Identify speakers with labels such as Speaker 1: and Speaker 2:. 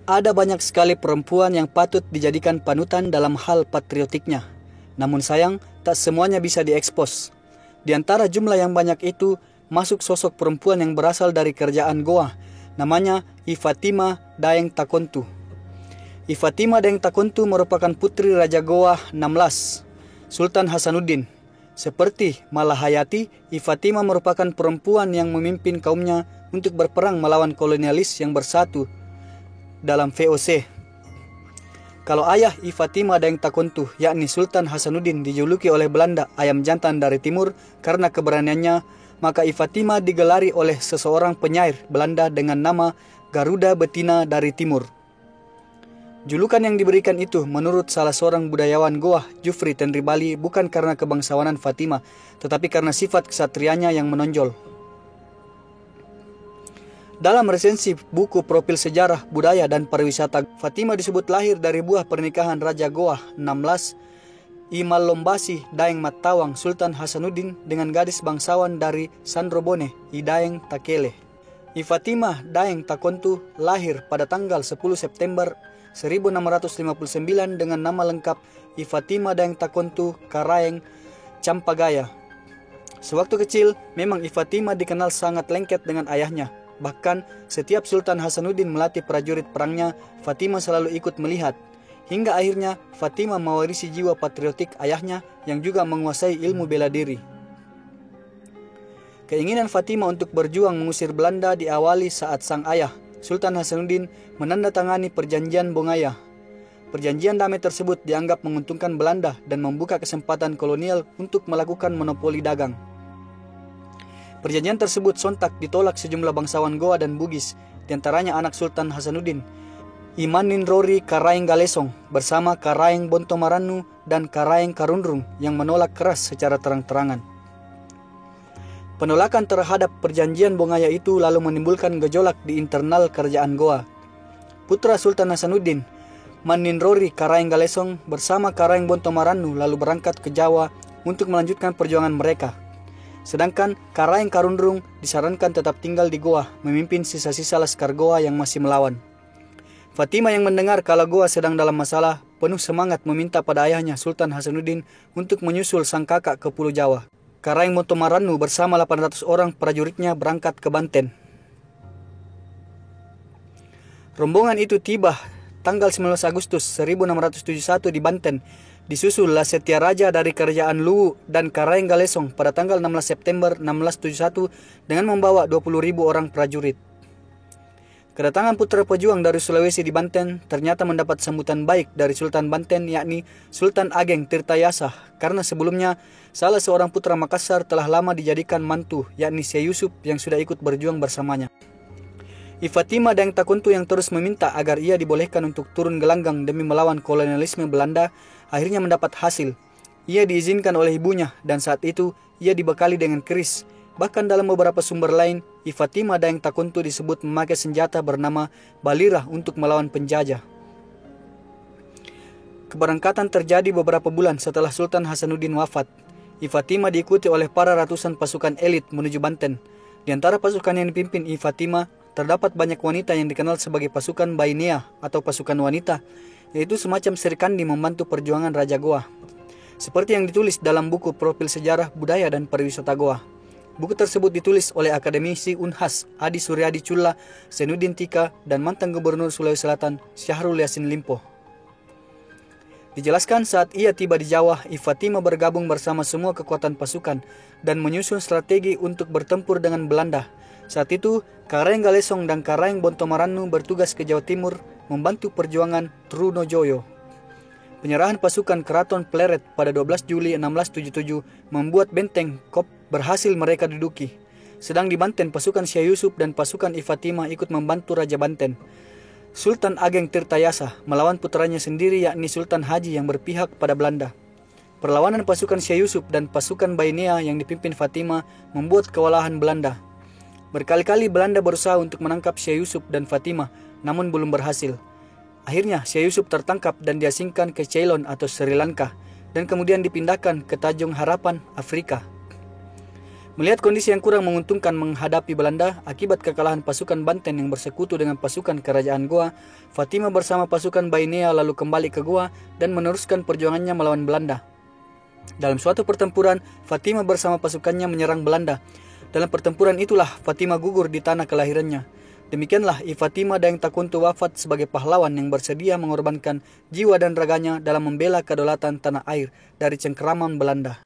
Speaker 1: Ada banyak sekali perempuan yang patut dijadikan panutan dalam hal patriotiknya. Namun sayang, tak semuanya bisa diekspos. Di antara jumlah yang banyak itu, masuk sosok perempuan yang berasal dari kerajaan Goa. Namanya Ifatima Daeng Takontu. Ifatima Daeng Takontu merupakan putri Raja Goa 16, Sultan Hasanuddin. Seperti Malahayati, Ifatima merupakan perempuan yang memimpin kaumnya untuk berperang melawan kolonialis yang bersatu dalam VOC. Kalau ayah Ifatima Daeng Takontu, yakni Sultan Hasanuddin, dijuluki oleh Belanda ayam jantan dari timur karena keberaniannya, maka Ifatima digelari oleh seseorang penyair Belanda dengan nama Garuda Betina dari Timur. Julukan yang diberikan itu menurut salah seorang budayawan Goa, Jufri Tenribali, bukan karena kebangsawanan Fatima, tetapi karena sifat kesatrianya yang menonjol. Dalam resensi buku Profil Sejarah, Budaya, dan Pariwisata, Fatima disebut lahir dari buah pernikahan Raja Goa 16, Imalombasi Daeng Matawang Sultan Hasanuddin dengan gadis bangsawan dari Sandrobone, Idaeng Takele. Ifatima Daeng Takontu lahir pada tanggal 10 September 1659 dengan nama lengkap Ifatima Daeng Takontu Karaeng Campagaya. Sewaktu kecil, memang Ifatima dikenal sangat lengket dengan ayahnya. Bahkan setiap Sultan Hasanuddin melatih prajurit perangnya, Fatima selalu ikut melihat. Hingga akhirnya Fatima mewarisi jiwa patriotik ayahnya yang juga menguasai ilmu bela diri. Keinginan Fatima untuk berjuang mengusir Belanda diawali saat sang ayah, Sultan Hasanuddin, menandatangani Perjanjian Bongaya. Perjanjian damai tersebut dianggap menguntungkan Belanda dan membuka kesempatan kolonial untuk melakukan monopoli dagang. Perjanjian tersebut sontak ditolak sejumlah bangsawan Goa dan Bugis, diantaranya anak Sultan Hasanuddin, Imanin Rori Karaeng Galesong, bersama Karaeng Bontomaranu dan Karaeng Karundrung yang menolak keras secara terang-terangan. Penolakan terhadap Perjanjian Bongaya itu lalu menimbulkan gejolak di internal kerajaan Goa. Putra Sultan Hasanuddin, Manin Rori Karaeng Galesong, bersama Karaeng Bontomaranu lalu berangkat ke Jawa untuk melanjutkan perjuangan mereka. Sedangkan Karaeng Karundrung disarankan tetap tinggal di Goa, memimpin sisa-sisa laskar Goa yang masih melawan. Fatima yang mendengar kalau Goa sedang dalam masalah, penuh semangat meminta pada ayahnya Sultan Hasanuddin untuk menyusul sang kakak ke Pulau Jawa. Karaeng Bontomaranu bersama 800 orang prajuritnya berangkat ke Banten. Rombongan itu tiba tanggal 19 Agustus 1671 di Banten. Disusul Lasetia Raja dari Kerajaan Luwu dan Karaeng Galesong pada tanggal 16 September 1671 dengan membawa 20.000 orang prajurit. Kedatangan putra pejuang dari Sulawesi di Banten ternyata mendapat sambutan baik dari Sultan Banten, yakni Sultan Ageng Tirtayasa, karena sebelumnya salah seorang putra Makassar telah lama dijadikan mantu, yakni Syekh Yusuf yang sudah ikut berjuang bersamanya. Ifatima Daeng Takontu yang terus meminta agar ia dibolehkan untuk turun gelanggang demi melawan kolonialisme Belanda, akhirnya mendapat hasil. Ia diizinkan oleh ibunya dan saat itu ia dibekali dengan keris. Bahkan dalam beberapa sumber lain, Ifatima Daeng Takontu disebut memakai senjata bernama balirah untuk melawan penjajah. Keberangkatan terjadi beberapa bulan setelah Sultan Hasanuddin wafat. Ifatima diikuti oleh para ratusan pasukan elit menuju Banten. Di antara pasukan yang dipimpin Ifatima, terdapat banyak wanita yang dikenal sebagai pasukan Bainea atau pasukan wanita, yaitu semacam serikandi membantu perjuangan Raja Goa. Seperti yang ditulis dalam buku Profil Sejarah, Budaya, dan Pariwisata Goa. Buku tersebut ditulis oleh akademisi Unhas Adi Suryadi Culla, Senudin Tika, dan mantan Gubernur Sulawesi Selatan Syahrul Yassin Limpo. Dijelaskan saat ia tiba di Jawa, Ifatima bergabung bersama semua kekuatan pasukan dan menyusun strategi untuk bertempur dengan Belanda. Saat itu, Karaeng Galesong dan Karaeng Bontomaranu bertugas ke Jawa Timur membantu perjuangan Trunojoyo. Penyerahan pasukan Keraton Pleret pada 12 Juli 1677 membuat benteng Kop berhasil mereka duduki. Sedang di Banten, pasukan Syekh Yusuf dan pasukan Ifatima ikut membantu Raja Banten, Sultan Ageng Tirtayasa, melawan putranya sendiri yakni Sultan Haji yang berpihak pada Belanda. Perlawanan pasukan Syekh Yusuf dan pasukan Bainea yang dipimpin Fatima membuat kewalahan Belanda. Berkali-kali Belanda berusaha untuk menangkap Syekh Yusuf dan Fatima, namun belum berhasil. Akhirnya Syekh Yusuf tertangkap dan diasingkan ke Ceylon atau Sri Lanka, dan kemudian dipindahkan ke Tanjung Harapan, Afrika. Melihat kondisi yang kurang menguntungkan menghadapi Belanda akibat kekalahan pasukan Banten yang bersekutu dengan pasukan kerajaan Goa, Fatima bersama pasukan Bainea lalu kembali ke Goa dan meneruskan perjuangannya melawan Belanda. Dalam suatu pertempuran, Fatima bersama pasukannya menyerang Belanda. Dalam pertempuran itulah Fatima gugur di tanah kelahirannya. Demikianlah I Fatima Daeng Takuntu wafat sebagai pahlawan yang bersedia mengorbankan jiwa dan raganya dalam membela kedaulatan tanah air dari cengkeraman Belanda.